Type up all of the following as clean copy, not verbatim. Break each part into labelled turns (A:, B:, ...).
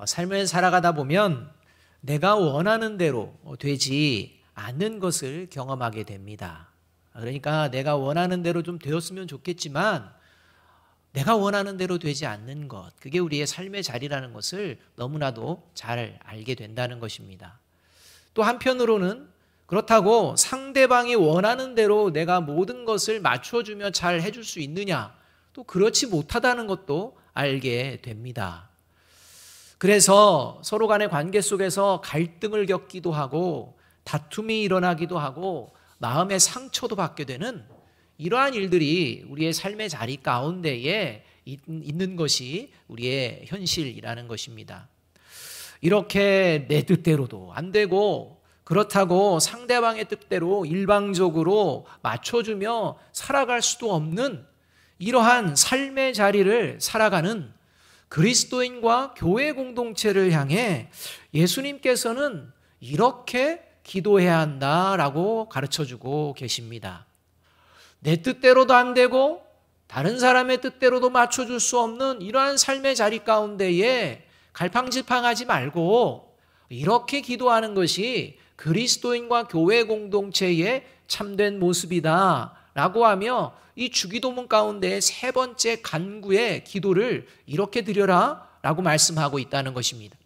A: 삶을 살아가다 보면 내가 원하는 대로 되지 않는 것을 경험하게 됩니다. 그러니까 내가 원하는 대로 좀 되었으면 좋겠지만 내가 원하는 대로 되지 않는 것, 그게 우리의 삶의 자리라는 것을 너무나도 잘 알게 된다는 것입니다. 또 한편으로는 그렇다고 상대방이 원하는 대로 내가 모든 것을 맞춰주며 잘 해줄 수 있느냐, 또 그렇지 못하다는 것도 알게 됩니다. 그래서 서로 간의 관계 속에서 갈등을 겪기도 하고 다툼이 일어나기도 하고 마음의 상처도 받게 되는 이러한 일들이 우리의 삶의 자리 가운데에 있는 것이 우리의 현실이라는 것입니다. 이렇게 내 뜻대로도 안 되고 그렇다고 상대방의 뜻대로 일방적으로 맞춰주며 살아갈 수도 없는 이러한 삶의 자리를 살아가는 그리스도인과 교회 공동체를 향해 예수님께서는 이렇게 기도해야 한다라고 가르쳐주고 계십니다. 내 뜻대로도 안 되고 다른 사람의 뜻대로도 맞춰줄 수 없는 이러한 삶의 자리 가운데에 갈팡질팡하지 말고 이렇게 기도하는 것이 그리스도인과 교회 공동체의 참된 모습이다 라고 하며 이 주기도문 가운데 세 번째 간구의 기도를 이렇게 드려라 라고 말씀하고 있다는 것입니다.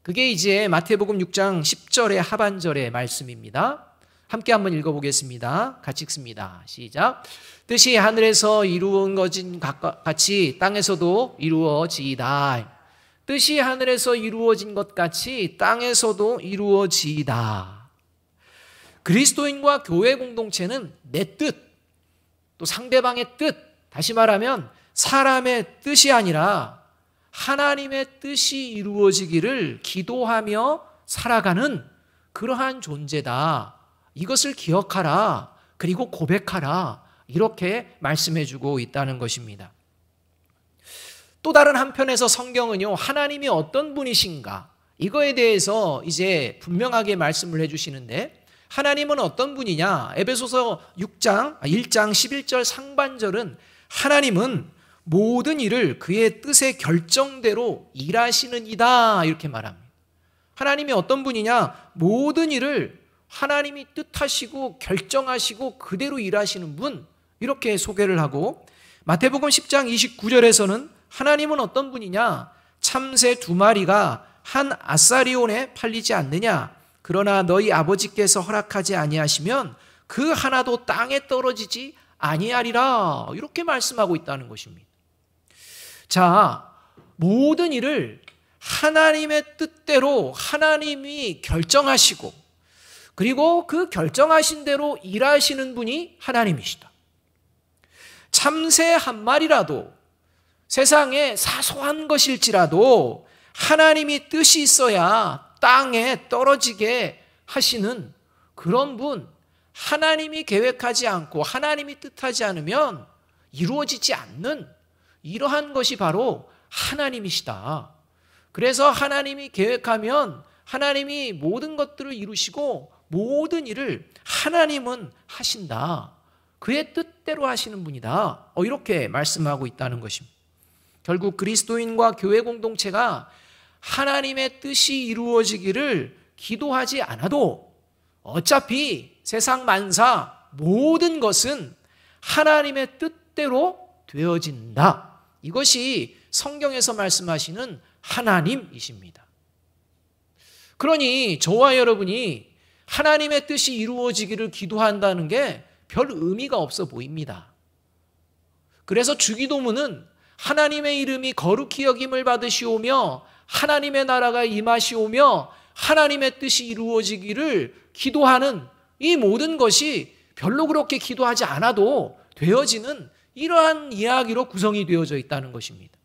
A: 그게 이제 마태복음 6장 10절의 하반절의 말씀입니다. 함께 한번 읽어보겠습니다. 같이 읽습니다. 시작. 뜻이 하늘에서 이루어진 것 같이 땅에서도 이루어지이다. 뜻이 하늘에서 이루어진 것 같이 땅에서도 이루어지이다. 그리스도인과 교회 공동체는 내 뜻, 또 상대방의 뜻, 다시 말하면 사람의 뜻이 아니라 하나님의 뜻이 이루어지기를 기도하며 살아가는 그러한 존재다. 이것을 기억하라. 그리고 고백하라. 이렇게 말씀해주고 있다는 것입니다. 또 다른 한편에서 성경은요, 하나님이 어떤 분이신가? 이거에 대해서 이제 분명하게 말씀을 해주시는데, 하나님은 어떤 분이냐? 에베소서 1장 11절 상반절은 하나님은 모든 일을 그의 뜻의 결정대로 일하시는 이다 이렇게 말합니다. 하나님이 어떤 분이냐? 모든 일을 하나님이 뜻하시고 결정하시고 그대로 일하시는 분, 이렇게 소개를 하고, 마태복음 10장 29절에서는 하나님은 어떤 분이냐? 참새 2마리가 한 아사리온에 팔리지 않느냐? 그러나 너희 아버지께서 허락하지 아니하시면 그 하나도 땅에 떨어지지 아니하리라. 이렇게 말씀하고 있다는 것입니다. 자, 모든 일을 하나님의 뜻대로 하나님이 결정하시고 그리고 그 결정하신 대로 일하시는 분이 하나님이시다. 참새 한 마리라도 세상에 사소한 것일지라도 하나님이 뜻이 있어야 땅에 떨어지게 하시는 그런 분, 하나님이 계획하지 않고 하나님이 뜻하지 않으면 이루어지지 않는 이러한 것이 바로 하나님이시다. 그래서 하나님이 계획하면 하나님이 모든 것들을 이루시고 모든 일을 하나님은 하신다. 그의 뜻대로 하시는 분이다. 이렇게 말씀하고 있다는 것입니다. 결국 그리스도인과 교회 공동체가 하나님의 뜻이 이루어지기를 기도하지 않아도 어차피 세상 만사 모든 것은 하나님의 뜻대로 되어진다. 이것이 성경에서 말씀하시는 하나님이십니다. 그러니 저와 여러분이 하나님의 뜻이 이루어지기를 기도한다는 게 별 의미가 없어 보입니다. 그래서 주기도문은 하나님의 이름이 거룩히 여김을 받으시오며 하나님의 나라가 임하시오며 하나님의 뜻이 이루어지기를 기도하는 이 모든 것이 별로 그렇게 기도하지 않아도 되어지는 이러한 이야기로 구성이 되어져 있다는 것입니다.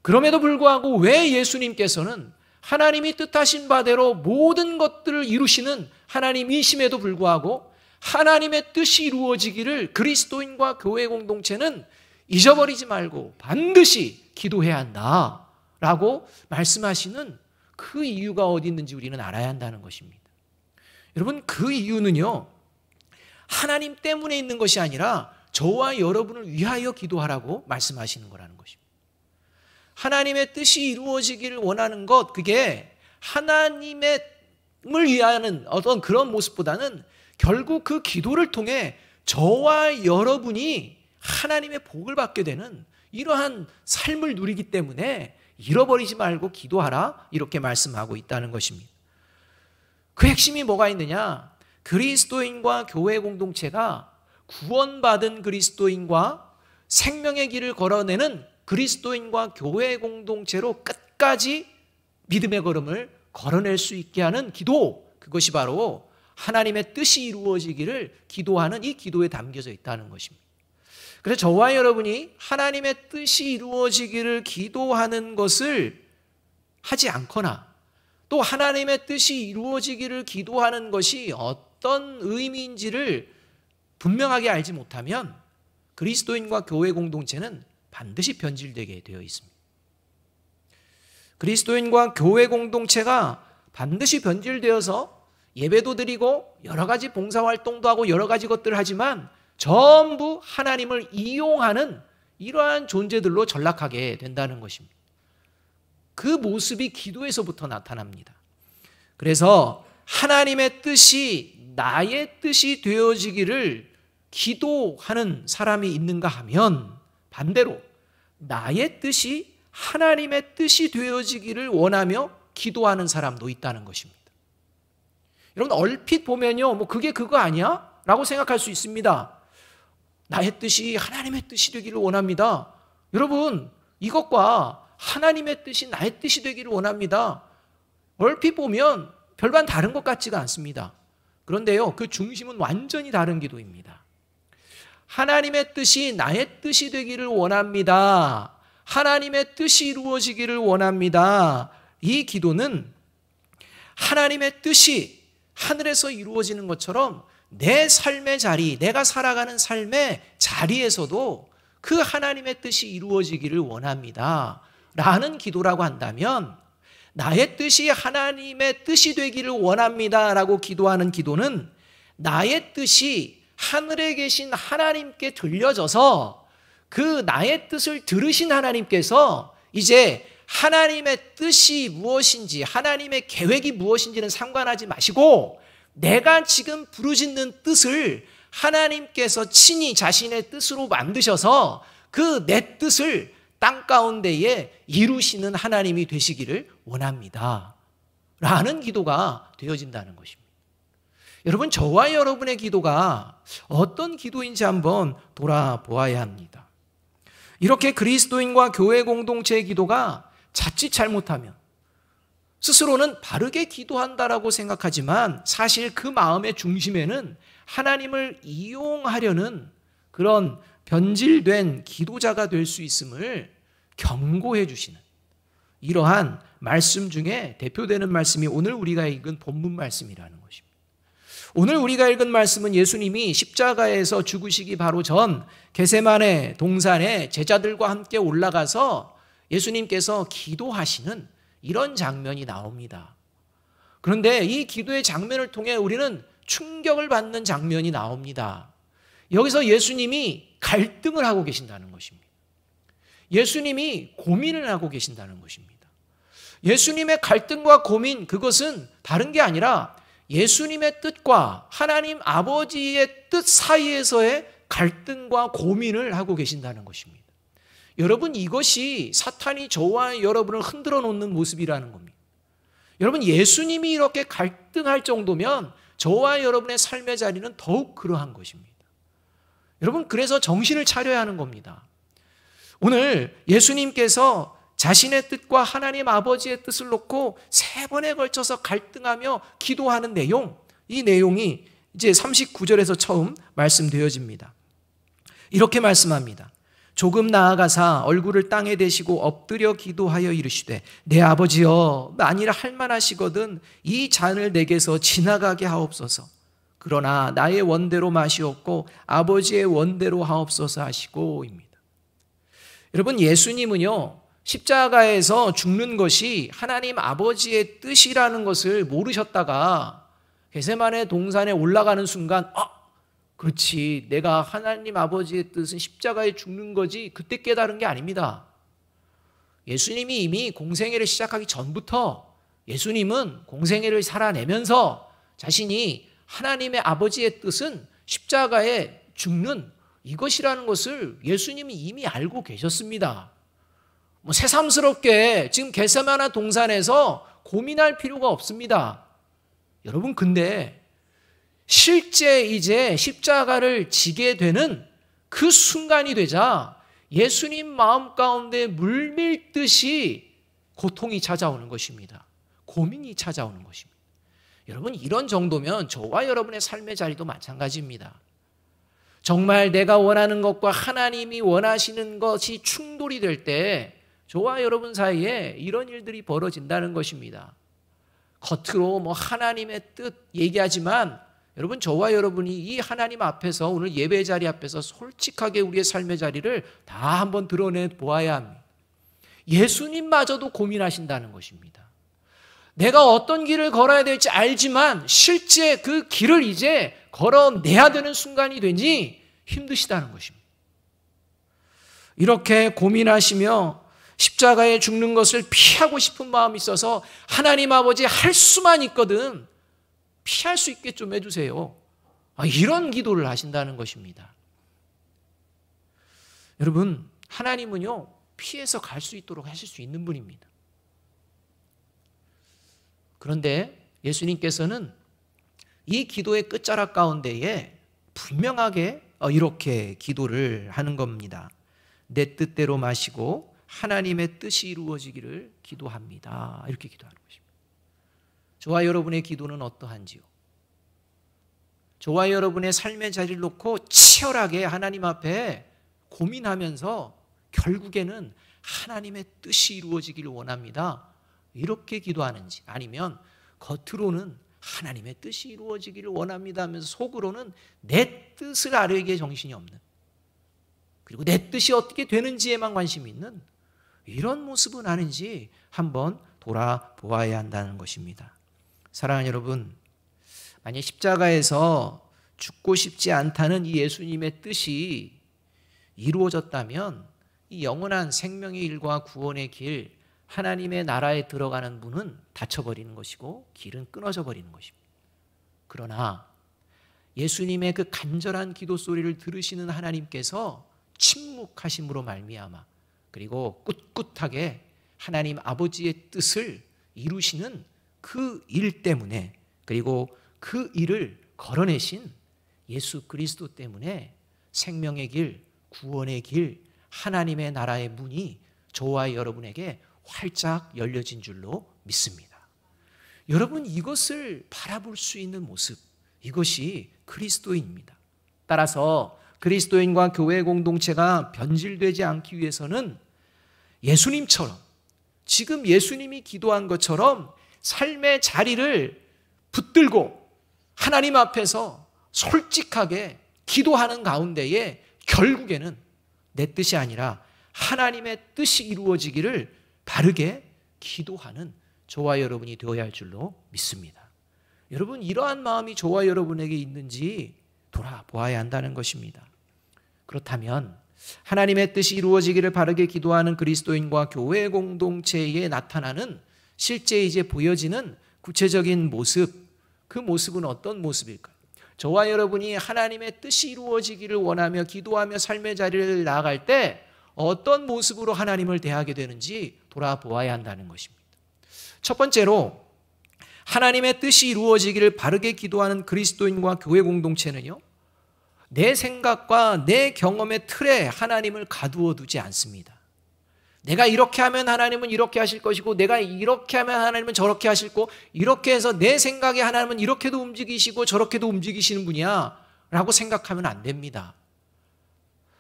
A: 그럼에도 불구하고 왜 예수님께서는 하나님이 뜻하신 바대로 모든 것들을 이루시는 하나님이심에도 불구하고 하나님의 뜻이 이루어지기를 그리스도인과 교회 공동체는 잊어버리지 말고 반드시 기도해야 한다라고 말씀하시는 그 이유가 어디 있는지 우리는 알아야 한다는 것입니다. 여러분, 그 이유는요, 하나님 때문에 있는 것이 아니라 저와 여러분을 위하여 기도하라고 말씀하시는 거라는 것입니다. 하나님의 뜻이 이루어지기를 원하는 것, 그게 하나님을 위하는 어떤 그런 모습보다는 결국 그 기도를 통해 저와 여러분이 하나님의 복을 받게 되는 이러한 삶을 누리기 때문에 잃어버리지 말고 기도하라, 이렇게 말씀하고 있다는 것입니다. 그 핵심이 뭐가 있느냐? 그리스도인과 교회 공동체가 구원받은 그리스도인과 생명의 길을 걸어내는 그리스도인과 교회 공동체로 끝까지 믿음의 걸음을 걸어낼 수 있게 하는 기도, 그것이 바로 하나님의 뜻이 이루어지기를 기도하는 이 기도에 담겨져 있다는 것입니다. 그래서 저와 여러분이 하나님의 뜻이 이루어지기를 기도하는 것을 하지 않거나 또 하나님의 뜻이 이루어지기를 기도하는 것이 어떤 의미인지를 분명하게 알지 못하면 그리스도인과 교회 공동체는 반드시 변질되게 되어 있습니다. 그리스도인과 교회 공동체가 반드시 변질되어서 예배도 드리고 여러 가지 봉사활동도 하고 여러 가지 것들을 하지만 전부 하나님을 이용하는 이러한 존재들로 전락하게 된다는 것입니다. 그 모습이 기도에서부터 나타납니다. 그래서 하나님의 뜻이 나의 뜻이 되어지기를 기도하는 사람이 있는가 하면 반대로 나의 뜻이 하나님의 뜻이 되어지기를 원하며 기도하는 사람도 있다는 것입니다. 여러분, 얼핏 보면요, 그게 그거 아니야? 라고 생각할 수 있습니다. 나의 뜻이 하나님의 뜻이 되기를 원합니다. 여러분, 이것과 하나님의 뜻이 나의 뜻이 되기를 원합니다. 얼핏 보면 별반 다른 것 같지가 않습니다. 그런데요, 그 중심은 완전히 다른 기도입니다. 하나님의 뜻이 나의 뜻이 되기를 원합니다. 하나님의 뜻이 이루어지기를 원합니다. 이 기도는 하나님의 뜻이 하늘에서 이루어지는 것처럼 내 삶의 자리, 내가 살아가는 삶의 자리에서도 그 하나님의 뜻이 이루어지기를 원합니다. 라는 기도라고 한다면 나의 뜻이 하나님의 뜻이 되기를 원합니다. 라고 기도하는 기도는 나의 뜻이 하늘에 계신 하나님께 들려져서 그 나의 뜻을 들으신 하나님께서 이제 하나님의 뜻이 무엇인지, 하나님의 계획이 무엇인지는 상관하지 마시고 내가 지금 부르짖는 뜻을 하나님께서 친히 자신의 뜻으로 만드셔서 그 내 뜻을 땅 가운데에 이루시는 하나님이 되시기를 원합니다. 라는 기도가 되어진다는 것입니다. 여러분, 저와 여러분의 기도가 어떤 기도인지 한번 돌아보아야 합니다. 이렇게 그리스도인과 교회 공동체의 기도가 자칫 잘못하면 스스로는 바르게 기도한다라고 생각하지만 사실 그 마음의 중심에는 하나님을 이용하려는 그런 변질된 기도자가 될 수 있음을 경고해 주시는 이러한 말씀 중에 대표되는 말씀이 오늘 우리가 읽은 본문 말씀이라는 것입니다. 오늘 우리가 읽은 말씀은 예수님이 십자가에서 죽으시기 바로 전 겟세마네 동산에 제자들과 함께 올라가서 예수님께서 기도하시는 이런 장면이 나옵니다. 그런데 이 기도의 장면을 통해 우리는 충격을 받는 장면이 나옵니다. 여기서 예수님이 갈등을 하고 계신다는 것입니다. 예수님이 고민을 하고 계신다는 것입니다. 예수님의 갈등과 고민, 그것은 다른 게 아니라 예수님의 뜻과 하나님 아버지의 뜻 사이에서의 갈등과 고민을 하고 계신다는 것입니다. 여러분, 이것이 사탄이 저와 여러분을 흔들어 놓는 모습이라는 겁니다. 여러분, 예수님이 이렇게 갈등할 정도면 저와 여러분의 삶의 자리는 더욱 그러한 것입니다. 여러분, 그래서 정신을 차려야 하는 겁니다. 오늘 예수님께서 자신의 뜻과 하나님 아버지의 뜻을 놓고 3번에 걸쳐서 갈등하며 기도하는 내용, 이 내용이 이제 39절에서 처음 말씀되어집니다. 이렇게 말씀합니다. 조금 나아가사 얼굴을 땅에 대시고 엎드려 기도하여 이르시되 내 아버지여, 만일 할만하시거든 이 잔을 내게서 지나가게 하옵소서. 그러나 나의 원대로 마시옵고 아버지의 원대로 하옵소서 하시고입니다. 여러분, 예수님은요, 십자가에서 죽는 것이 하나님 아버지의 뜻이라는 것을 모르셨다가 겟세마네 동산에 올라가는 순간 그렇지, 내가 하나님 아버지의 뜻은 십자가에 죽는 거지, 그때 깨달은 게 아닙니다. 예수님이 이미 공생애를 시작하기 전부터 예수님은 공생애를 살아내면서 자신이 하나님의 아버지의 뜻은 십자가에 죽는 이것이라는 것을 예수님이 이미 알고 계셨습니다. 새삼스럽게 지금 겟세마네 동산에서 고민할 필요가 없습니다. 여러분, 근데 실제 이제 십자가를 지게 되는 그 순간이 되자 예수님 마음 가운데 물밀듯이 고통이 찾아오는 것입니다. 고민이 찾아오는 것입니다. 여러분, 이런 정도면 저와 여러분의 삶의 자리도 마찬가지입니다. 정말 내가 원하는 것과 하나님이 원하시는 것이 충돌이 될 때 저와 여러분 사이에 이런 일들이 벌어진다는 것입니다. 겉으로 하나님의 뜻 얘기하지만 여러분, 저와 여러분이 이 하나님 앞에서 오늘 예배 자리 앞에서 솔직하게 우리의 삶의 자리를 다 한번 드러내 보아야 합니다. 예수님마저도 고민하신다는 것입니다. 내가 어떤 길을 걸어야 될지 알지만 실제 그 길을 이제 걸어내야 되는 순간이 되니 힘드시다는 것입니다. 이렇게 고민하시며 십자가에 죽는 것을 피하고 싶은 마음이 있어서 하나님 아버지 할 수만 있거든 피할 수 있게 좀 해주세요. 이런 기도를 하신다는 것입니다. 여러분, 하나님은요, 피해서 갈 수 있도록 하실 수 있는 분입니다. 그런데 예수님께서는 이 기도의 끝자락 가운데에 분명하게 이렇게 기도를 하는 겁니다. 내 뜻대로 마시고 하나님의 뜻이 이루어지기를 기도합니다. 이렇게 기도하는 것입니다. 저와 여러분의 기도는 어떠한지요? 저와 여러분의 삶의 자리를 놓고 치열하게 하나님 앞에 고민하면서 결국에는 하나님의 뜻이 이루어지기를 원합니다. 이렇게 기도하는지, 아니면 겉으로는 하나님의 뜻이 이루어지기를 원합니다 하면서 속으로는 내 뜻을 아뢰기에 정신이 없는, 그리고 내 뜻이 어떻게 되는지에만 관심이 있는 이런 모습은 아닌지 한번 돌아보아야 한다는 것입니다. 사랑하는 여러분, 만약 십자가에서 죽고 싶지 않다는 이 예수님의 뜻이 이루어졌다면 이 영원한 생명의 일과 구원의 길, 하나님의 나라에 들어가는 문은 닫혀버리는 것이고 길은 끊어져 버리는 것입니다. 그러나 예수님의 그 간절한 기도 소리를 들으시는 하나님께서 침묵하심으로 말미암아 그리고 꿋꿋하게 하나님 아버지의 뜻을 이루시는 그 일 때문에, 그리고 그 일을 걸어내신 예수 그리스도 때문에 생명의 길, 구원의 길, 하나님의 나라의 문이 저와 여러분에게 활짝 열려진 줄로 믿습니다. 여러분, 이것을 바라볼 수 있는 모습, 이것이 그리스도인입니다. 따라서 그리스도인과 교회 공동체가 변질되지 않기 위해서는 예수님처럼, 지금 예수님이 기도한 것처럼 삶의 자리를 붙들고 하나님 앞에서 솔직하게 기도하는 가운데에 결국에는 내 뜻이 아니라 하나님의 뜻이 이루어지기를 바르게 기도하는 저와 여러분이 되어야 할 줄로 믿습니다. 여러분, 이러한 마음이 저와 여러분에게 있는지 돌아보아야 한다는 것입니다. 그렇다면 하나님의 뜻이 이루어지기를 바르게 기도하는 그리스도인과 교회 공동체에 나타나는 실제 이제 보여지는 구체적인 모습, 그 모습은 어떤 모습일까요? 저와 여러분이 하나님의 뜻이 이루어지기를 원하며 기도하며 삶의 자리를 나아갈 때 어떤 모습으로 하나님을 대하게 되는지 돌아보아야 한다는 것입니다. 첫 번째로 하나님의 뜻이 이루어지기를 바르게 기도하는 그리스도인과 교회 공동체는요, 내 생각과 내 경험의 틀에 하나님을 가두어 두지 않습니다. 내가 이렇게 하면 하나님은 이렇게 하실 것이고, 내가 이렇게 하면 하나님은 저렇게 하실 거, 이렇게 해서 내 생각에 하나님은 이렇게도 움직이시고 저렇게도 움직이시는 분이야 라고 생각하면 안 됩니다.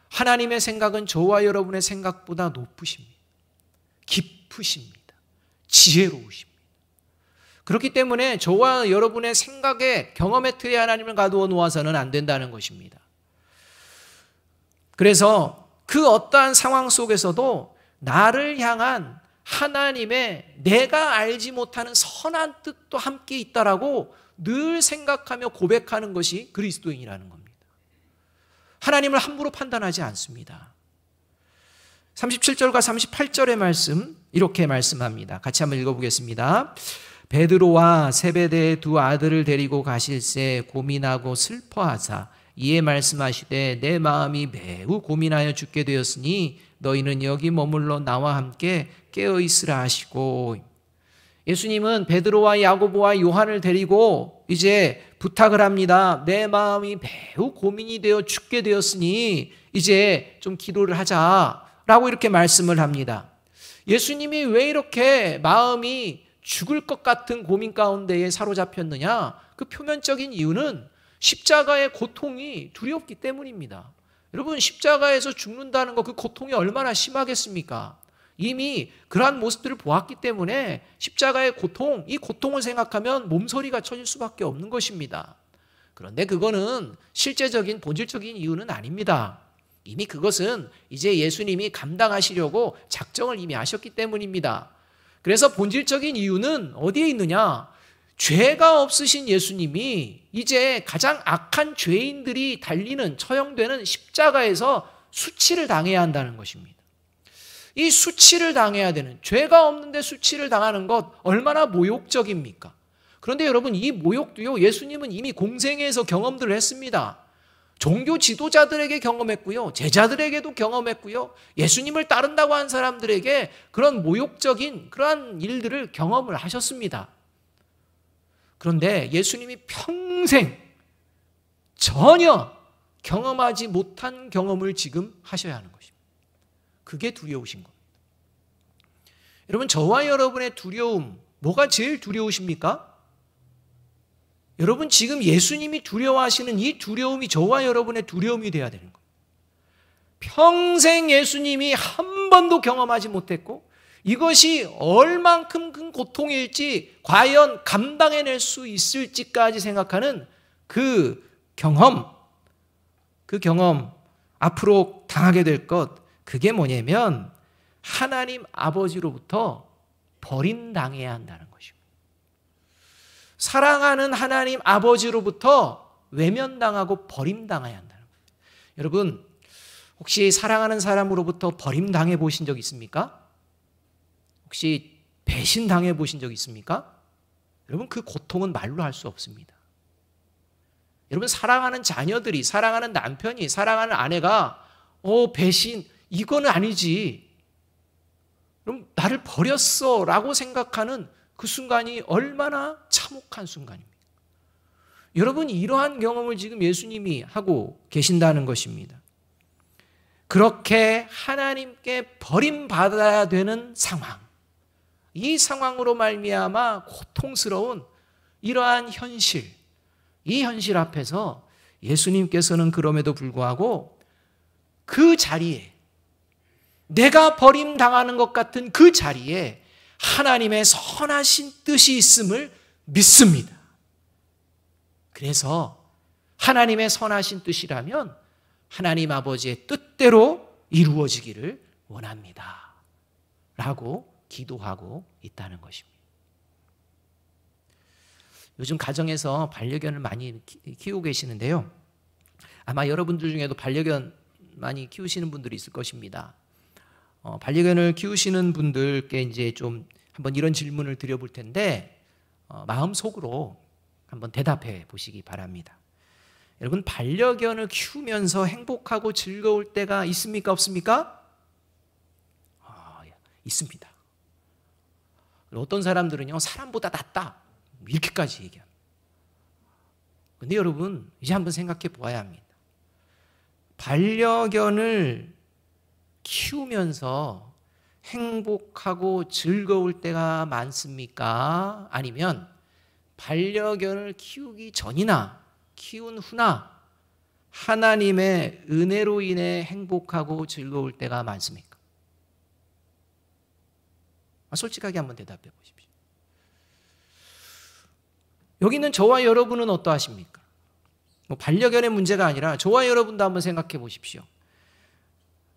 A: 하나님의 생각은 저와 여러분의 생각보다 높으십니다. 깊으십니다. 지혜로우십니다. 그렇기 때문에 저와 여러분의 생각에, 경험의 틀에 하나님을 가두어 놓아서는 안 된다는 것입니다. 그래서 그 어떠한 상황 속에서도 나를 향한 하나님의 내가 알지 못하는 선한 뜻도 함께 있다라고 늘 생각하며 고백하는 것이 그리스도인이라는 겁니다. 하나님을 함부로 판단하지 않습니다. 37절과 38절의 말씀 이렇게 말씀합니다. 같이 한번 읽어보겠습니다. 베드로와 세베대의 두 아들을 데리고 가실새 고민하고 슬퍼하사 이에 말씀하시되 내 마음이 매우 고민하여 죽게 되었으니 너희는 여기 머물러 나와 함께 깨어있으라 하시고, 예수님은 베드로와 야고보와 요한을 데리고 이제 부탁을 합니다. 내 마음이 매우 고민이 되어 죽게 되었으니 이제 좀 기도를 하자라고 이렇게 말씀을 합니다. 예수님이 왜 이렇게 마음이 죽을 것 같은 고민 가운데에 사로잡혔느냐? 그 표면적인 이유는 십자가의 고통이 두렵기 때문입니다. 여러분, 십자가에서 죽는다는 것, 그 고통이 얼마나 심하겠습니까? 이미 그러한 모습들을 보았기 때문에 십자가의 고통, 이 고통을 생각하면 몸서리가 쳐질 수밖에 없는 것입니다. 그런데 그거는 실제적인 본질적인 이유는 아닙니다. 이미 그것은 이제 예수님이 감당하시려고 작정을 이미 하셨기 때문입니다. 그래서 본질적인 이유는 어디에 있느냐? 죄가 없으신 예수님이 이제 가장 악한 죄인들이 달리는, 처형되는 십자가에서 수치를 당해야 한다는 것입니다. 이 수치를 당해야 되는, 죄가 없는데 수치를 당하는 것 얼마나 모욕적입니까? 그런데 여러분, 이 모욕도요, 예수님은 이미 공생애에서 경험들을 했습니다. 종교 지도자들에게 경험했고요, 제자들에게도 경험했고요, 예수님을 따른다고 한 사람들에게 그런 모욕적인 그러한 일들을 경험을 하셨습니다. 그런데 예수님이 평생 전혀 경험하지 못한 경험을 지금 하셔야 하는 것입니다. 그게 두려우신 겁니다. 여러분, 저와 여러분의 두려움, 뭐가 제일 두려우십니까? 여러분, 지금 예수님이 두려워하시는 이 두려움이 저와 여러분의 두려움이 되어야 되는 겁니다. 평생 예수님이 한 번도 경험하지 못했고 이것이 얼만큼 큰 고통일지, 과연 감당해낼 수 있을지까지 생각하는 그 경험, 앞으로 당하게 될 것, 그게 뭐냐면 하나님 아버지로부터 버림당해야 한다는 것입니다. 사랑하는 하나님 아버지로부터 외면당하고 버림당해야 한다는 거예요. 여러분, 혹시 사랑하는 사람으로부터 버림당해 보신 적 있습니까? 혹시 배신당해 보신 적 있습니까? 여러분, 그 고통은 말로 할 수 없습니다. 여러분, 사랑하는 자녀들이, 사랑하는 남편이, 사랑하는 아내가 배신, 이거는 아니지, 그럼 나를 버렸어 라고 생각하는 그 순간이 얼마나 참혹한 순간입니까? 여러분, 이러한 경험을 지금 예수님이 하고 계신다는 것입니다. 그렇게 하나님께 버림받아야 되는 상황, 이 상황으로 말미암아 고통스러운 이러한 현실, 이 현실 앞에서 예수님께서는 그럼에도 불구하고 그 자리에, 내가 버림당하는 것 같은 그 자리에 하나님의 선하신 뜻이 있음을 믿습니다. 그래서 하나님의 선하신 뜻이라면 하나님 아버지의 뜻대로 이루어지기를 원합니다 라고 기도하고 있다는 것입니다. 요즘 가정에서 반려견을 많이 키우고 계시는데요, 아마 여러분들 중에도 반려견 많이 키우시는 분들이 있을 것입니다. 반려견을 키우시는 분들께 이제 좀 한번 이런 질문을 드려볼 텐데 마음속으로 한번 대답해 보시기 바랍니다. 여러분, 반려견을 키우면서 행복하고 즐거울 때가 있습니까, 없습니까? 있습니다. 어떤 사람들은요, 사람보다 낫다 이렇게까지 얘기합니다. 그런데 여러분, 이제 한번 생각해 보아야 합니다. 반려견을 키우면서 행복하고 즐거울 때가 많습니까? 아니면 반려견을 키우기 전이나 키운 후나 하나님의 은혜로 인해 행복하고 즐거울 때가 많습니까? 솔직하게 한번 대답해 보십시오. 여기 있는 저와 여러분은 어떠하십니까? 반려견의 문제가 아니라 저와 여러분도 한번 생각해 보십시오.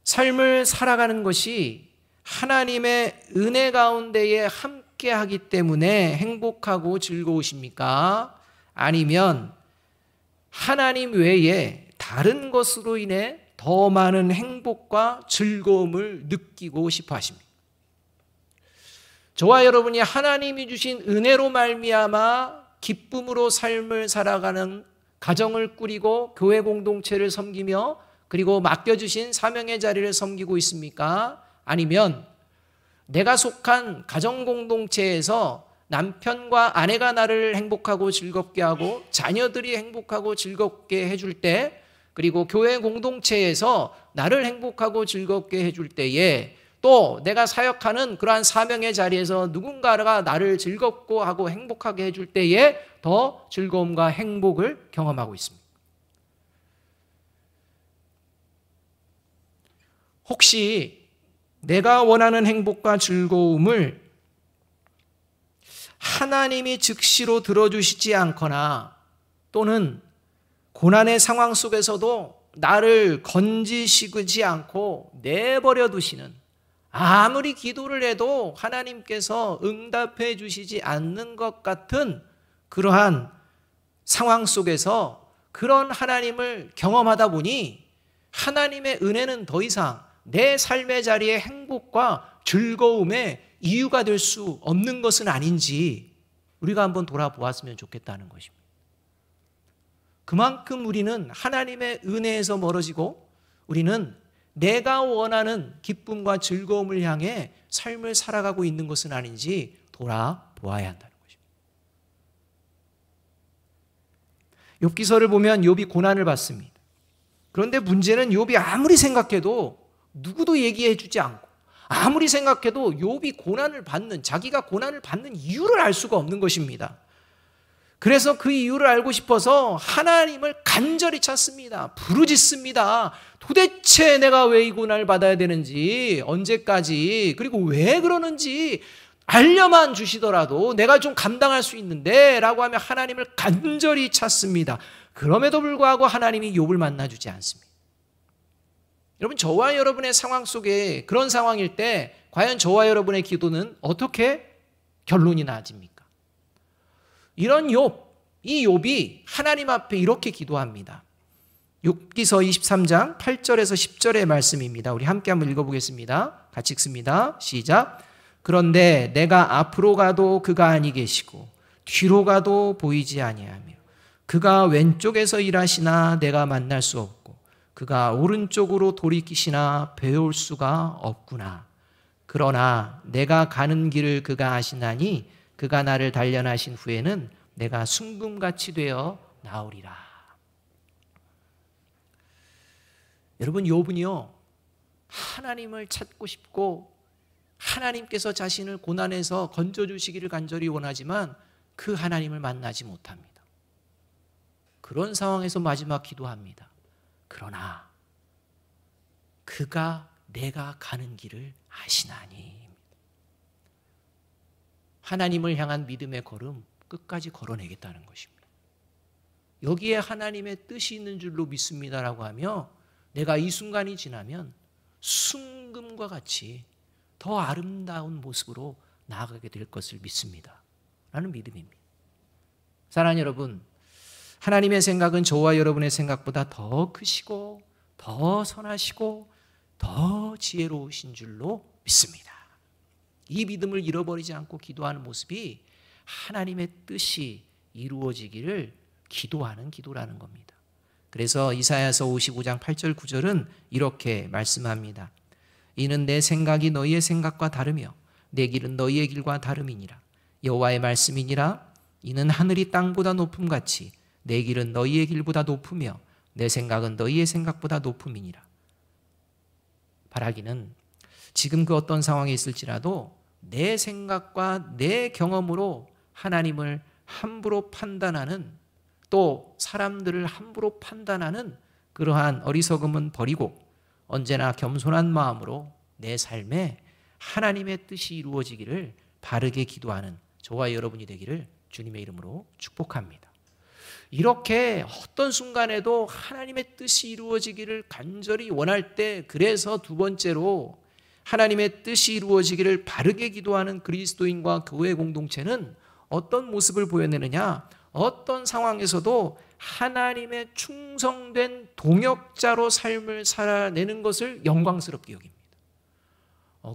A: 삶을 살아가는 것이 하나님의 은혜 가운데에 함께하기 때문에 행복하고 즐거우십니까? 아니면 하나님 외에 다른 것으로 인해 더 많은 행복과 즐거움을 느끼고 싶어 하십니다. 저와 여러분이 하나님이 주신 은혜로 말미암아 기쁨으로 삶을 살아가는 가정을 꾸리고 교회 공동체를 섬기며 그리고 맡겨주신 사명의 자리를 섬기고 있습니까? 아니면 내가 속한 가정 공동체에서 남편과 아내가 나를 행복하고 즐겁게 하고 자녀들이 행복하고 즐겁게 해줄 때, 그리고 교회 공동체에서 나를 행복하고 즐겁게 해줄 때에, 또 내가 사역하는 그러한 사명의 자리에서 누군가가 나를 즐겁고 하고 행복하게 해줄 때에 더 즐거움과 행복을 경험하고 있습니다. 혹시 내가 원하는 행복과 즐거움을 하나님이 즉시로 들어주시지 않거나 또는 고난의 상황 속에서도 나를 건지시지 않고 내버려 두시는, 아무리 기도를 해도 하나님께서 응답해 주시지 않는 것 같은 그러한 상황 속에서 그런 하나님을 경험하다 보니 하나님의 은혜는 더 이상 내 삶의 자리에 행복과 즐거움의 이유가 될 수 없는 것은 아닌지 우리가 한번 돌아보았으면 좋겠다는 것입니다. 그만큼 우리는 하나님의 은혜에서 멀어지고 우리는 내가 원하는 기쁨과 즐거움을 향해 삶을 살아가고 있는 것은 아닌지 돌아보아야 한다는 것입니다. 욥기서를 보면 욥이 고난을 받습니다. 그런데 문제는 욥이 아무리 생각해도 누구도 얘기해 주지 않고, 아무리 생각해도 욥이 고난을 받는, 자기가 고난을 받는 이유를 알 수가 없는 것입니다. 그래서 그 이유를 알고 싶어서 하나님을 간절히 찾습니다. 부르짖습니다. 도대체 내가 왜 이 고난을 받아야 되는지, 언제까지, 그리고 왜 그러는지 알려만 주시더라도 내가 좀 감당할 수 있는데 라고 하며 하나님을 간절히 찾습니다. 그럼에도 불구하고 하나님이 욥을 만나주지 않습니다. 여러분, 저와 여러분의 상황 속에 그런 상황일 때 과연 저와 여러분의 기도는 어떻게 결론이 나집니까? 이런 욥, 이 욥이 하나님 앞에 이렇게 기도합니다. 욥기서 23장 8절에서 10절의 말씀입니다. 우리 함께 한번 읽어보겠습니다. 같이 읽습니다. 시작. 그런데 내가 앞으로 가도 그가 아니 계시고 뒤로 가도 보이지 아니하며 그가 왼쪽에서 일하시나 내가 만날 수 없고 그가 오른쪽으로 돌이키시나 배울 수가 없구나. 그러나 내가 가는 길을 그가 아시나니 그가 나를 단련하신 후에는 내가 순금같이 되어 나오리라. 여러분, 욥은요 하나님을 찾고 싶고 하나님께서 자신을 고난에서 건져주시기를 간절히 원하지만 그 하나님을 만나지 못합니다. 그런 상황에서 마지막 기도합니다. 그러나 그가 내가 가는 길을 아시나니. 하나님을 향한 믿음의 걸음 끝까지 걸어내겠다는 것입니다. 여기에 하나님의 뜻이 있는 줄로 믿습니다라고 하며 내가 이 순간이 지나면 순금과 같이 더 아름다운 모습으로 나아가게 될 것을 믿습니다 라는 믿음입니다. 사랑하는 여러분, 하나님의 생각은 저와 여러분의 생각보다 더 크시고 더 선하시고 더 지혜로우신 줄로 믿습니다. 이 믿음을 잃어버리지 않고 기도하는 모습이 하나님의 뜻이 이루어지기를 기도하는 기도라는 겁니다. 그래서 이사야서 55장 8절 9절은 이렇게 말씀합니다. 이는 내 생각이 너희의 생각과 다르며 내 길은 너희의 길과 다름이니라. 여호와의 말씀이니라. 이는 하늘이 땅보다 높음같이 내 길은 너희의 길보다 높으며 내 생각은 너희의 생각보다 높음이니라. 바라기는 지금 그 어떤 상황에 있을지라도 내 생각과 내 경험으로 하나님을 함부로 판단하는, 또 사람들을 함부로 판단하는 그러한 어리석음은 버리고 언제나 겸손한 마음으로 내 삶에 하나님의 뜻이 이루어지기를 바르게 기도하는 저와 여러분이 되기를 주님의 이름으로 축복합니다. 이렇게 어떤 순간에도 하나님의 뜻이 이루어지기를 간절히 원할 때, 그래서 두 번째로 하나님의 뜻이 이루어지기를 바르게 기도하는 그리스도인과 교회 공동체는 어떤 모습을 보여내느냐? 어떤 상황에서도 하나님의 충성된 동역자로 삶을 살아내는 것을 영광스럽게 여깁니다.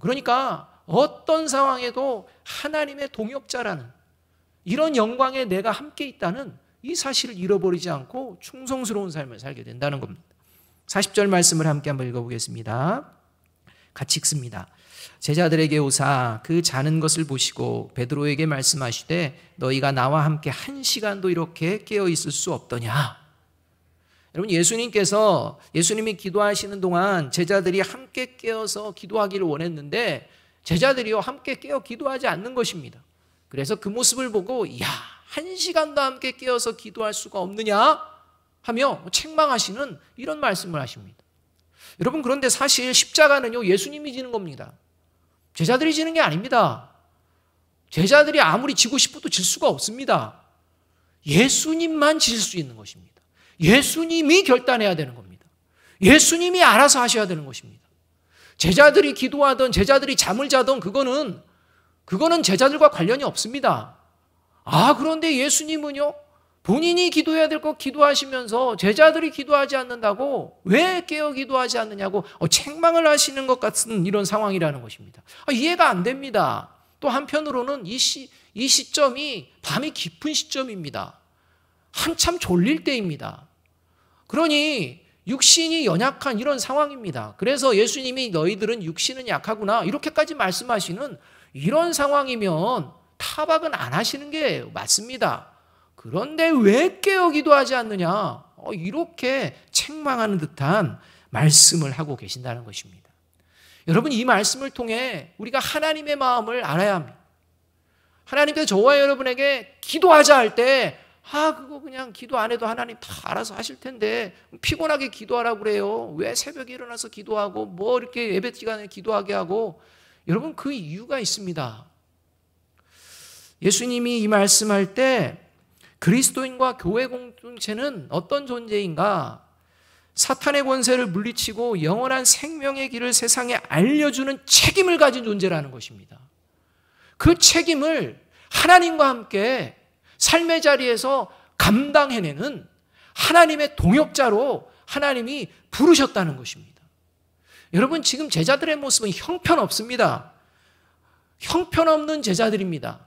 A: 그러니까 어떤 상황에도 하나님의 동역자라는 이런 영광에 내가 함께 있다는 이 사실을 잃어버리지 않고 충성스러운 삶을 살게 된다는 겁니다. 40절 말씀을 함께 한번 읽어보겠습니다. 같이 읽습니다. 제자들에게 오사 그 자는 것을 보시고 베드로에게 말씀하시되 너희가 나와 함께 1시간도 이렇게 깨어 있을 수 없더냐. 여러분, 예수님이 기도하시는 동안 제자들이 함께 깨어서 기도하기를 원했는데 제자들이요 함께 깨어 기도하지 않는 것입니다. 그래서 그 모습을 보고 1시간도 함께 깨어서 기도할 수가 없느냐 하며 책망하시는 이런 말씀을 하십니다. 여러분, 그런데 사실 십자가는요 예수님이 지는 겁니다. 제자들이 지는 게 아닙니다. 제자들이 아무리 지고 싶어도 질 수가 없습니다. 예수님만 질 수 있는 것입니다. 예수님이 결단해야 되는 겁니다. 예수님이 알아서 하셔야 되는 것입니다. 제자들이 기도하던 제자들이 잠을 자던 그거는 제자들과 관련이 없습니다. 그런데 예수님은요 본인이 기도해야 될 것 기도하시면서 제자들이 기도하지 않는다고 왜 깨어 기도하지 않느냐고 책망을 하시는 것 같은 이런 상황이라는 것입니다. 이해가 안 됩니다. 또 한편으로는 이 시점이 밤이 깊은 시점입니다. 한참 졸릴 때입니다. 그러니 육신이 연약한 이런 상황입니다. 그래서 예수님이 너희들은 육신은 약하구나 이렇게까지 말씀하시는 이런 상황이면 타박은 안 하시는 게 맞습니다. 그런데 왜 깨어 기도하지 않느냐 이렇게 책망하는 듯한 말씀을 하고 계신다는 것입니다. 여러분, 이 말씀을 통해 우리가 하나님의 마음을 알아야 합니다. 하나님께서 저와 여러분에게 기도하자 할 때 그거 그냥 기도 안 해도 하나님 다 알아서 하실 텐데 피곤하게 기도하라고 그래요. 왜 새벽에 일어나서 기도하고 뭐 이렇게 예배 시간에 기도하게 하고. 여러분, 그 이유가 있습니다. 예수님이 이 말씀할 때 그리스도인과 교회 공동체는 어떤 존재인가? 사탄의 권세를 물리치고 영원한 생명의 길을 세상에 알려주는 책임을 가진 존재라는 것입니다. 그 책임을 하나님과 함께 삶의 자리에서 감당해내는 하나님의 동역자로 하나님이 부르셨다는 것입니다. 여러분, 지금 제자들의 모습은 형편없습니다. 형편없는 제자들입니다.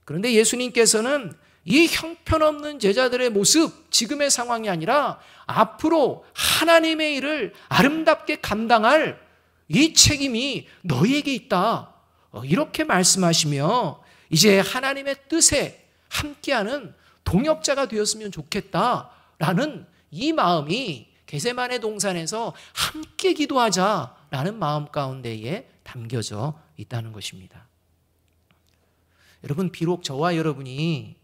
A: 그런데 예수님께서는 이 형편없는 제자들의 모습, 지금의 상황이 아니라 앞으로 하나님의 일을 아름답게 감당할 이 책임이 너희에게 있다. 이렇게 말씀하시며 이제 하나님의 뜻에 함께하는 동역자가 되었으면 좋겠다라는 이 마음이 겟세마네 동산에서 함께 기도하자라는 마음 가운데에 담겨져 있다는 것입니다. 여러분, 비록 저와 여러분이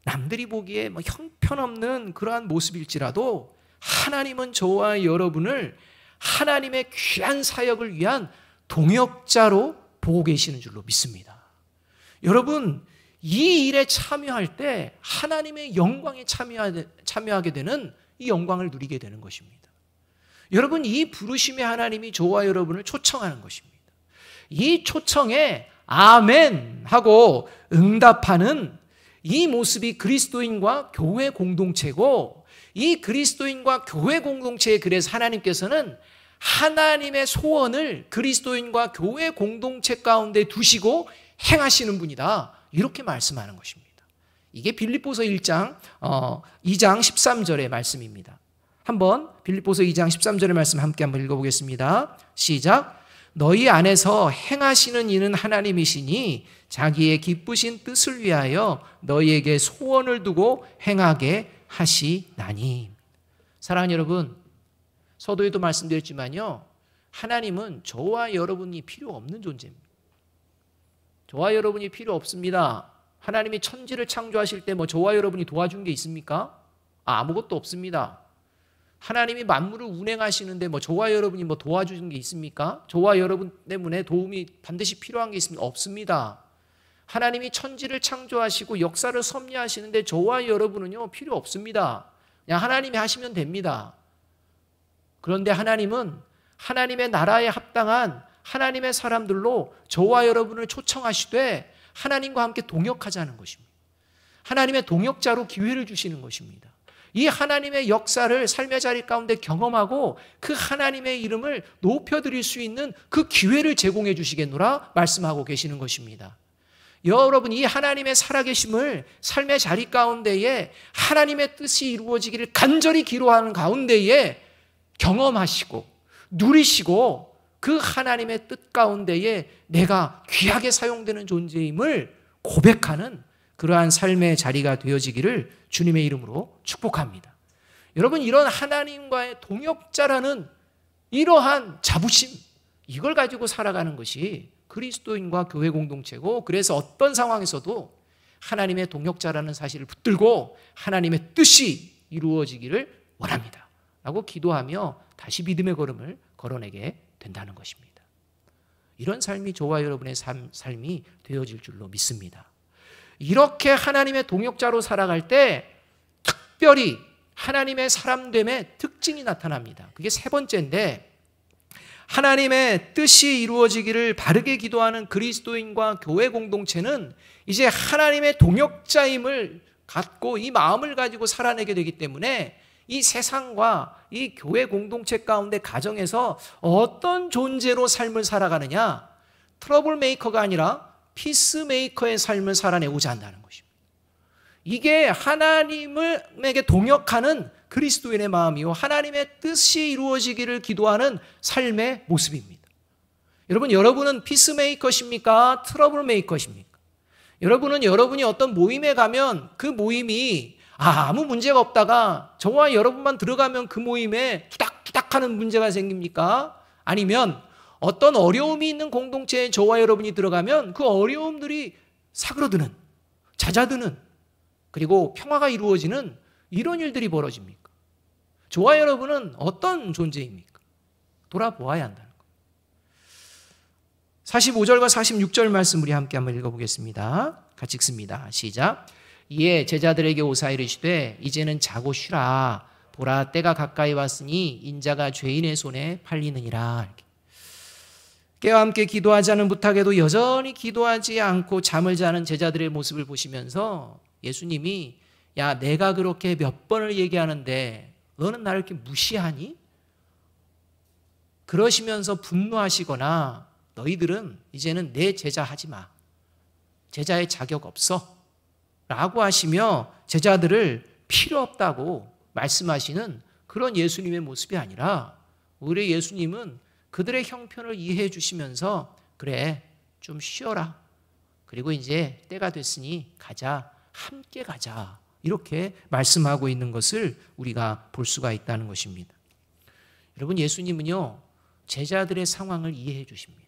A: 남들이 보기에 형편없는 그러한 모습일지라도 하나님은 저와 여러분을 하나님의 귀한 사역을 위한 동역자로 보고 계시는 줄로 믿습니다. 여러분, 이 일에 참여할 때 하나님의 영광에 참여하게 되는 이 영광을 누리게 되는 것입니다. 여러분, 이 부르심의 하나님이 저와 여러분을 초청하는 것입니다. 이 초청에 아멘 하고 응답하는 이 모습이 그리스도인과 교회 공동체고, 이 그리스도인과 교회 공동체에 그래서 하나님께서는 하나님의 소원을 그리스도인과 교회 공동체 가운데 두시고 행하시는 분이다, 이렇게 말씀하는 것입니다. 이게 빌립보서 2장 13절의 말씀입니다. 한번 빌립보서 2장 13절의 말씀 함께 한번 읽어보겠습니다. 시작. 너희 안에서 행하시는 이는 하나님이시니 자기의 기쁘신 뜻을 위하여 너희에게 소원을 두고 행하게 하시나니. 사랑하는 여러분, 서두에도 말씀드렸지만요, 하나님은 저와 여러분이 필요 없는 존재입니다. 저와 여러분이 필요 없습니다. 하나님이 천지를 창조하실 때 저와 여러분이 도와준 게 있습니까? 아무것도 없습니다. 하나님이 만물을 운행하시는데 저와 여러분이 도와주는 게 있습니까? 저와 여러분 때문에 도움이 반드시 필요한 게 있습니까? 없습니다. 하나님이 천지를 창조하시고 역사를 섭리하시는데 저와 여러분은요 필요 없습니다. 그냥 하나님이 하시면 됩니다. 그런데 하나님은 하나님의 나라에 합당한 하나님의 사람들로 저와 여러분을 초청하시되 하나님과 함께 동역하자는 것입니다. 하나님의 동역자로 기회를 주시는 것입니다. 이 하나님의 역사를 삶의 자리 가운데 경험하고 그 하나님의 이름을 높여드릴 수 있는 그 기회를 제공해 주시겠노라 말씀하고 계시는 것입니다. 여러분, 이 하나님의 살아계심을 삶의 자리 가운데에 하나님의 뜻이 이루어지기를 간절히 기도하는 가운데에 경험하시고 누리시고 그 하나님의 뜻 가운데에 내가 귀하게 사용되는 존재임을 고백하는 그러한 삶의 자리가 되어지기를 주님의 이름으로 축복합니다. 여러분, 이런 하나님과의 동역자라는 이러한 자부심, 이걸 가지고 살아가는 것이 그리스도인과 교회 공동체고, 그래서 어떤 상황에서도 하나님의 동역자라는 사실을 붙들고 하나님의 뜻이 이루어지기를 원합니다 라고 기도하며 다시 믿음의 걸음을 걸어내게 된다는 것입니다. 이런 삶이 저와 여러분의 삶이 되어질 줄로 믿습니다. 이렇게 하나님의 동역자로 살아갈 때 특별히 하나님의 사람됨의 특징이 나타납니다. 그게 세 번째인데, 하나님의 뜻이 이루어지기를 바르게 기도하는 그리스도인과 교회 공동체는 이제 하나님의 동역자임을 갖고 이 마음을 가지고 살아내게 되기 때문에 이 세상과 이 교회 공동체 가운데 가정에서 어떤 존재로 삶을 살아가느냐, 트러블 메이커가 아니라 피스메이커의 삶을 살아내고자 한다는 것입니다. 이게 하나님에게 동역하는 그리스도인의 마음이요, 하나님의 뜻이 이루어지기를 기도하는 삶의 모습입니다. 여러분은 피스메이커십니까? 트러블 메이커십니까? 여러분이 어떤 모임에 가면 그 모임이 아무 문제가 없다가 저와 여러분만 들어가면 그 모임에 투닥투닥하는 문제가 생깁니까? 아니면 어떤 어려움이 있는 공동체에 저와 여러분이 들어가면 그 어려움들이 사그러드는, 잦아드는, 그리고 평화가 이루어지는 이런 일들이 벌어집니까? 저와 여러분은 어떤 존재입니까? 돌아보아야 한다는 것. 45절과 46절 말씀 우리 함께 한번 읽어보겠습니다. 같이 읽습니다. 시작. 이에 제자들에게 오사 이르시되 이제는 자고 쉬라. 보라, 때가 가까이 왔으니 인자가 죄인의 손에 팔리느니라. 깨와 함께 기도하자는 부탁에도 여전히 기도하지 않고 잠을 자는 제자들의 모습을 보시면서 예수님이, 야, 내가 그렇게 몇 번을 얘기하는데 너는 나를 이렇게 무시하니? 그러시면서 분노하시거나 너희들은 이제는 내 제자 하지 마, 제자의 자격 없어 라고 하시며 제자들을 필요 없다고 말씀하시는 그런 예수님의 모습이 아니라, 우리 예수님은 그들의 형편을 이해해 주시면서 그래, 좀 쉬어라, 그리고 이제 때가 됐으니 가자, 함께 가자, 이렇게 말씀하고 있는 것을 우리가 볼 수가 있다는 것입니다. 여러분, 예수님은요 제자들의 상황을 이해해 주십니다.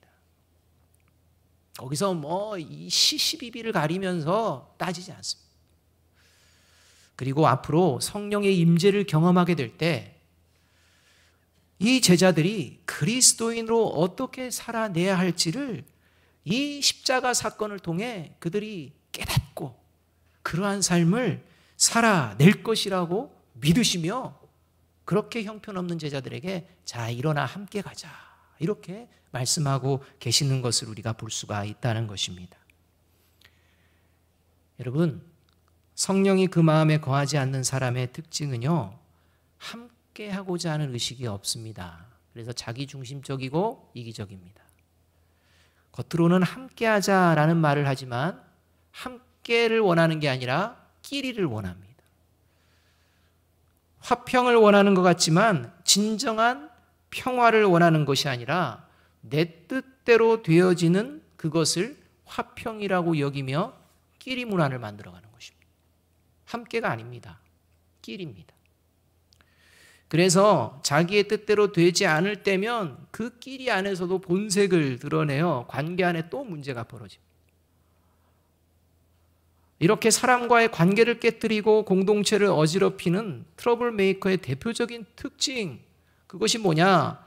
A: 거기서 이 시시비비를 가리면서 따지지 않습니다. 그리고 앞으로 성령의 임재를 경험하게 될 때 이 제자들이 그리스도인으로 어떻게 살아내야 할지를 이 십자가 사건을 통해 그들이 깨닫고 그러한 삶을 살아낼 것이라고 믿으시며, 그렇게 형편없는 제자들에게 자, 일어나 함께 가자, 이렇게 말씀하고 계시는 것을 우리가 볼 수가 있다는 것입니다. 여러분, 성령이 그 마음에 거하지 않는 사람의 특징은요, 함께 하고자 하는 의식이 없습니다. 그래서 자기중심적이고 이기적입니다. 겉으로는 함께 하자라는 말을 하지만 함께를 원하는 게 아니라 끼리를 원합니다. 화평을 원하는 것 같지만 진정한 평화를 원하는 것이 아니라 내 뜻대로 되어지는 그것을 화평이라고 여기며 끼리 문화를 만들어가는 것입니다. 함께가 아닙니다. 끼리입니다. 그래서 자기의 뜻대로 되지 않을 때면 그 끼리 안에서도 본색을 드러내어 관계 안에 또 문제가 벌어집니다. 이렇게 사람과의 관계를 깨뜨리고 공동체를 어지럽히는 트러블 메이커의 대표적인 특징, 그것이 뭐냐?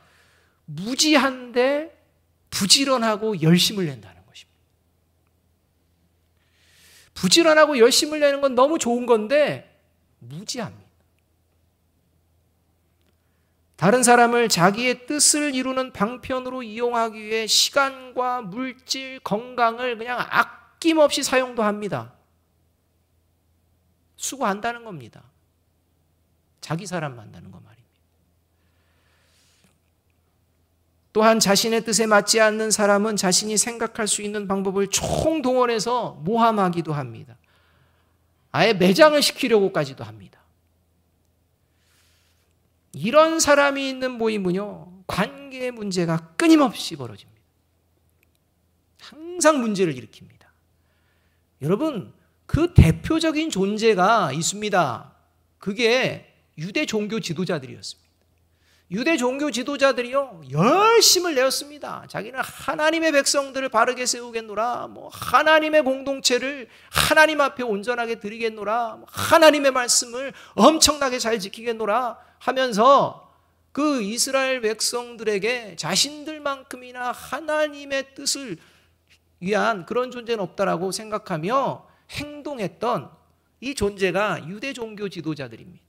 A: 무지한데 부지런하고 열심을 낸다는 것입니다. 부지런하고 열심을 내는 건 너무 좋은 건데 무지합니다. 다른 사람을 자기의 뜻을 이루는 방편으로 이용하기 위해 시간과 물질, 건강을 그냥 아낌없이 사용도 합니다. 수고한다는 겁니다. 자기 사람 만나는 거 말입니다. 또한 자신의 뜻에 맞지 않는 사람은 자신이 생각할 수 있는 방법을 총동원해서 모함하기도 합니다. 아예 매장을 시키려고까지도 합니다. 이런 사람이 있는 모임은요, 관계의 문제가 끊임없이 벌어집니다. 항상 문제를 일으킵니다. 여러분, 그 대표적인 존재가 있습니다. 그게 유대 종교 지도자들이었습니다. 유대 종교 지도자들이요, 열심을 내었습니다. 자기는 하나님의 백성들을 바르게 세우겠노라, 하나님의 공동체를 하나님 앞에 온전하게 드리겠노라, 하나님의 말씀을 엄청나게 잘 지키겠노라 하면서 그 이스라엘 백성들에게 자신들만큼이나 하나님의 뜻을 위한 그런 존재는 없다라고 생각하며 행동했던 이 존재가 유대 종교 지도자들입니다.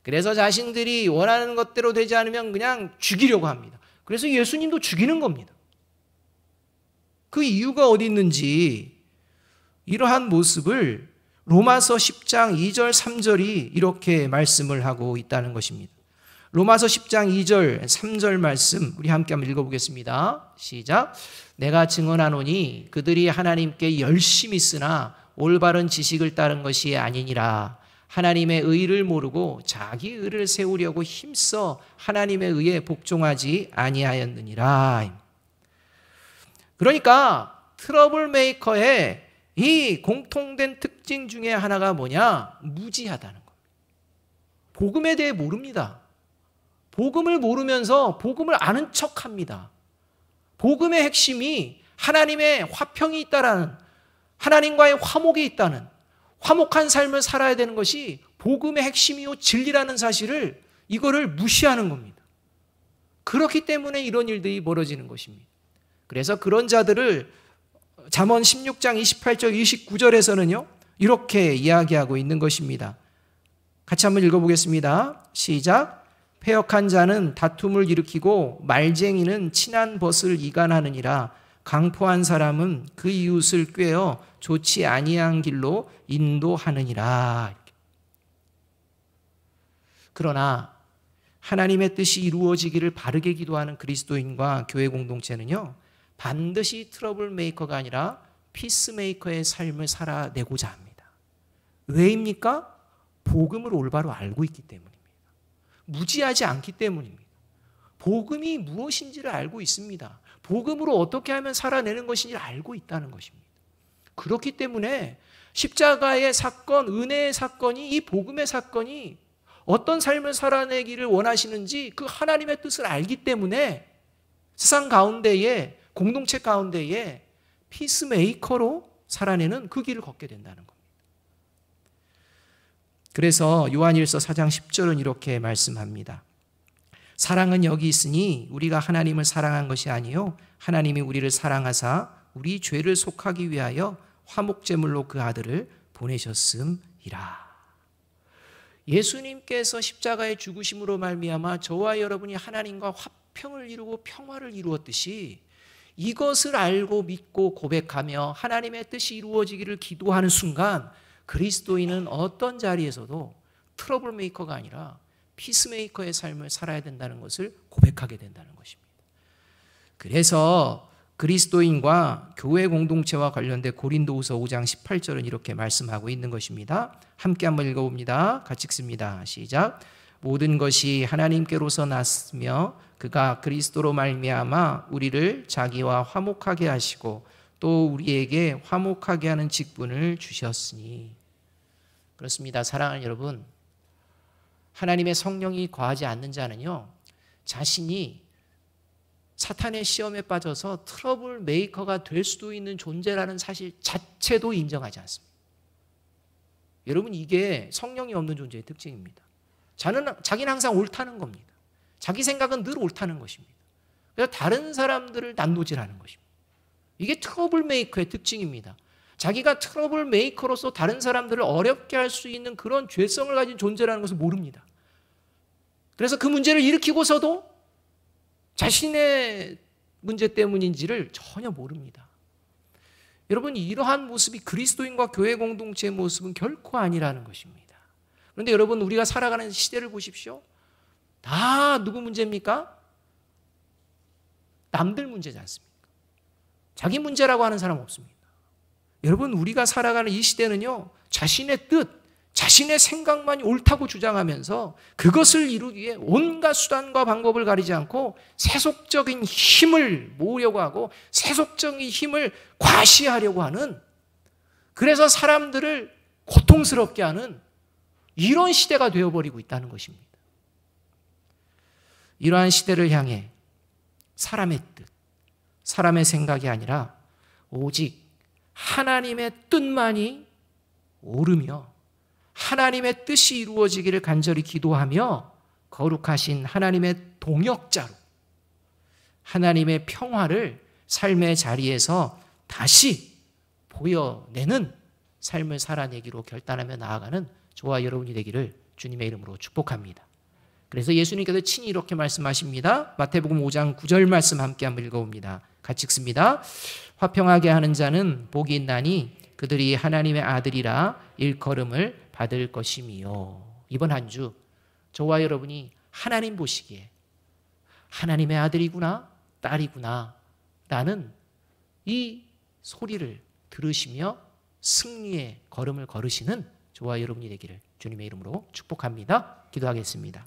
A: 그래서 자신들이 원하는 것대로 되지 않으면 그냥 죽이려고 합니다. 그래서 예수님도 죽이는 겁니다. 그 이유가 어디 있는지 이러한 모습을 로마서 10장 2절 3절이 이렇게 말씀을 하고 있다는 것입니다. 로마서 10장 2절 3절 말씀 우리 함께 한번 읽어보겠습니다. 시작. 내가 증언하노니 그들이 하나님께 열심히 쓰나 올바른 지식을 따른 것이 아니니라. 하나님의 의를 모르고 자기 의를 세우려고 힘써 하나님의 의에 복종하지 아니하였느니라. 그러니까 트러블 메이커의 이 공통된 특징 중에 하나가 뭐냐? 무지하다는 겁니다. 복음에 대해 모릅니다. 복음을 모르면서 복음을 아는 척합니다. 복음의 핵심이 하나님의 화평이 있다라는, 하나님과의 화목이 있다는, 화목한 삶을 살아야 되는 것이 복음의 핵심이요 진리라는 사실을 이거를 무시하는 겁니다. 그렇기 때문에 이런 일들이 벌어지는 것입니다. 그래서 그런 자들을 잠언 16장 28절 29절에서는요 이렇게 이야기하고 있는 것입니다. 같이 한번 읽어보겠습니다. 시작. 패역한 자는 다툼을 일으키고 말쟁이는 친한 벗을 이간하느니라. 강포한 사람은 그 이웃을 꾀어 좋지 아니한 길로 인도하느니라. 그러나 하나님의 뜻이 이루어지기를 바르게 기도하는 그리스도인과 교회 공동체는요 반드시 트러블 메이커가 아니라 피스메이커의 삶을 살아내고자 합니다. 왜입니까? 복음을 올바로 알고 있기 때문입니다. 무지하지 않기 때문입니다. 복음이 무엇인지를 알고 있습니다. 복음으로 어떻게 하면 살아내는 것인지를 알고 있다는 것입니다. 그렇기 때문에 십자가의 사건, 은혜의 사건이, 이 복음의 사건이 어떤 삶을 살아내기를 원하시는지 그 하나님의 뜻을 알기 때문에 세상 가운데에, 공동체 가운데에 피스메이커로 살아내는 그 길을 걷게 된다는 겁니다. 그래서 요한일서 4장 10절은 이렇게 말씀합니다. 사랑은 여기 있으니 우리가 하나님을 사랑한 것이 아니요 하나님이 우리를 사랑하사 우리 죄를 속하기 위하여 화목제물로 그 아들을 보내셨음이라. 예수님께서 십자가의 죽으심으로 말미암아 저와 여러분이 하나님과 화평을 이루고 평화를 이루었듯이 이것을 알고 믿고 고백하며 하나님의 뜻이 이루어지기를 기도하는 순간 그리스도인은 어떤 자리에서도 트러블 메이커가 아니라 피스메이커의 삶을 살아야 된다는 것을 고백하게 된다는 것입니다. 그래서 그리스도인과 교회 공동체와 관련된 고린도후서 5장 18절은 이렇게 말씀하고 있는 것입니다. 함께 한번 읽어봅니다. 같이 읽습니다. 시작. 모든 것이 하나님께로서 났으며 그가 그리스도로 말미암아 우리를 자기와 화목하게 하시고 또 우리에게 화목하게 하는 직분을 주셨으니. 그렇습니다. 사랑하는 여러분, 하나님의 성령이 거하지 않는 자는요 자신이 사탄의 시험에 빠져서 트러블 메이커가 될 수도 있는 존재라는 사실 자체도 인정하지 않습니다. 여러분, 이게 성령이 없는 존재의 특징입니다. 자기는 항상 옳다는 겁니다. 자기 생각은 늘 옳다는 것입니다. 그래서 다른 사람들을 난도질하는 것입니다. 이게 트러블 메이커의 특징입니다. 자기가 트러블 메이커로서 다른 사람들을 어렵게 할 수 있는 그런 죄성을 가진 존재라는 것을 모릅니다. 그래서 그 문제를 일으키고서도 자신의 문제 때문인지를 전혀 모릅니다. 여러분, 이러한 모습이 그리스도인과 교회 공동체의 모습은 결코 아니라는 것입니다. 그런데 여러분, 우리가 살아가는 시대를 보십시오. 다 누구 문제입니까? 남들 문제지 않습니까? 자기 문제라고 하는 사람 없습니다. 여러분, 우리가 살아가는 이 시대는요, 자신의 뜻, 자신의 생각만이 옳다고 주장하면서 그것을 이루기 위해 온갖 수단과 방법을 가리지 않고 세속적인 힘을 모으려고 하고 세속적인 힘을 과시하려고 하는, 그래서 사람들을 고통스럽게 하는 이런 시대가 되어버리고 있다는 것입니다. 이러한 시대를 향해 사람의 뜻, 사람의 생각이 아니라 오직 하나님의 뜻만이 옳으며 하나님의 뜻이 이루어지기를 간절히 기도하며 거룩하신 하나님의 동역자로 하나님의 평화를 삶의 자리에서 다시 보여내는 삶을 살아내기로 결단하며 나아가는 저와 여러분이 되기를 주님의 이름으로 축복합니다. 그래서 예수님께서 친히 이렇게 말씀하십니다. 마태복음 5장 9절 말씀 함께 한번 읽어봅니다. 같이 읽습니다. 화평하게 하는 자는 복이 있나니 그들이 하나님의 아들이라 일컬음을 받을 것이미요. 이번 한 주 저와 여러분이 하나님 보시기에 하나님의 아들이구나, 딸이구나 라는 이 소리를 들으시며 승리의 걸음을 걸으시는 저와 여러분이 되기를 주님의 이름으로 축복합니다. 기도하겠습니다.